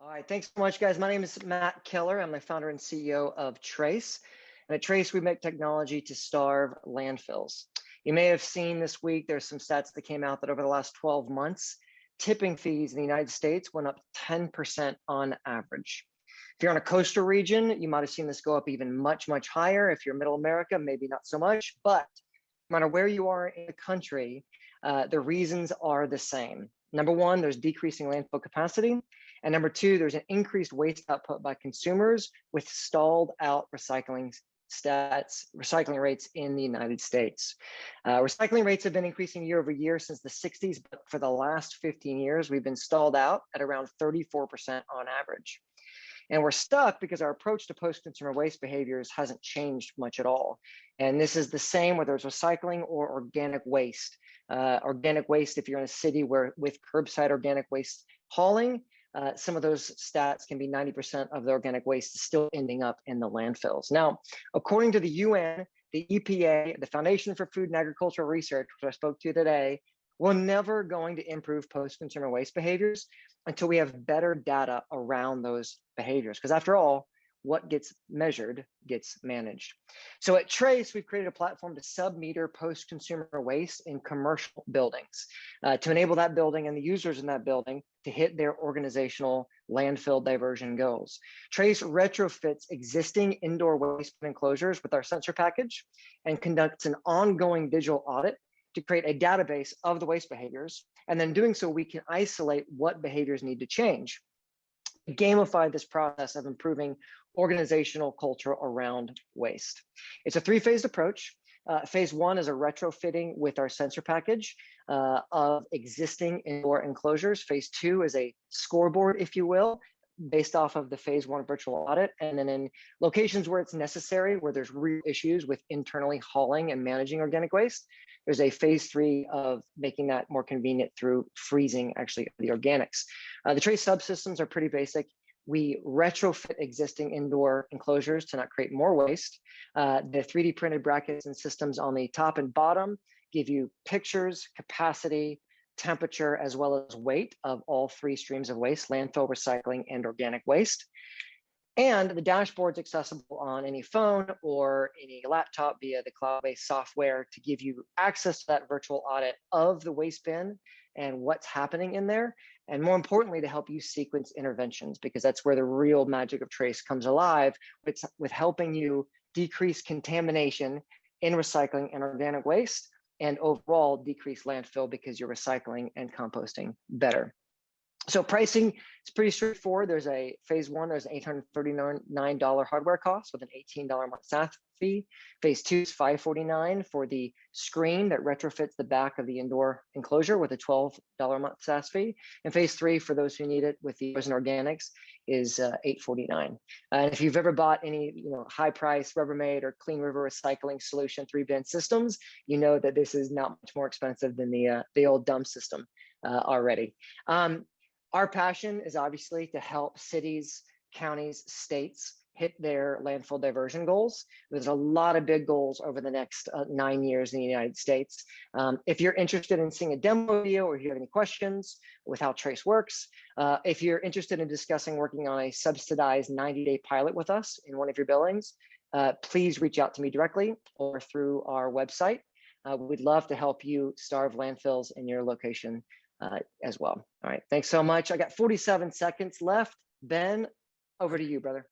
All right, thanks so much, guys. My name is Matt Keller. I'm the founder and CEO of Trace. And at Trace, we make technology to starve landfills. You may have seen this week, there's some stats that came out that over the last 12 months, tipping fees in the United States went up 10% on average. If you're on a coastal region, you might have seen this go up even much, much higher. If you're middle America, maybe not so much, but no matter where you are in the country, the reasons are the same. Number one, there's decreasing landfill capacity. And number two, there's an increased waste output by consumers with stalled out recycling rates in the United States. Recycling rates have been increasing year over year since the 60s, but for the last 15 years, we've been stalled out at around 34% on average. And we're stuck because our approach to post-consumer waste behaviors hasn't changed much at all. And this is the same whether it's recycling or organic waste. Organic waste, if you're in a city where with curbside organic waste hauling, some of those stats can be 90% of the organic waste is still ending up in the landfills. Now, according to the UN, the EPA, the Foundation for Food and Agricultural Research, which I spoke to today, we're never going to improve post-consumer waste behaviors until we have better data around those behaviors. Because after all, what gets measured gets managed. So at Trace, we've created a platform to sub-meter post-consumer waste in commercial buildings to enable that building and the users in that building to hit their organizational landfill diversion goals. Trace retrofits existing indoor waste enclosures with our sensor package and conducts an ongoing digital audit to create a database of the waste behaviors. And then doing so, we can isolate what behaviors need to change. Gamify this process of improving organizational culture around waste. It's a three-phased approach. Phase one is a retrofitting with our sensor package of existing indoor enclosures. Phase two is a scoreboard, if you will, based off of the phase one virtual audit. And then in locations where it's necessary, where there's real issues with internally hauling and managing organic waste, there's a phase three of making that more convenient through freezing actually the organics. The Trace subsystems are pretty basic. We retrofit existing indoor enclosures to not create more waste. The 3D printed brackets and systems on the top and bottom give you pictures, capacity, temperature, as well as weight of all three streams of waste: landfill, recycling, and organic waste. And the dashboard's accessible on any phone or any laptop via the cloud-based software to give you access to that virtual audit of the waste bin and what's happening in there. And more importantly, to help you sequence interventions, because that's where the real magic of Trace comes alive, with helping you decrease contamination in recycling and organic waste, and overall decrease landfill because you're recycling and composting better. So pricing is pretty straightforward. There's a phase one, there's an $839 hardware cost with an $18 a month SaaS fee. Phase two is $549 for the screen that retrofits the back of the indoor enclosure with a $12 a month SaaS fee. And phase three, for those who need it with the frozen organics, is $849. And if you've ever bought any high price Rubbermaid or Clean River recycling solution 3-bin systems, you know that this is not much more expensive than the old dumb system already. Our passion is obviously to help cities, counties, states hit their landfill diversion goals. There's a lot of big goals over the next 9 years in the United States. If you're interested in seeing a demo video, or if you have any questions with how Trace works, if you're interested in discussing working on a subsidized 90-day pilot with us in one of your buildings, please reach out to me directly or through our website. We'd love to help you starve landfills in your location as well. All right, thanks so much. I got 47 seconds left. Ben, over to you, brother.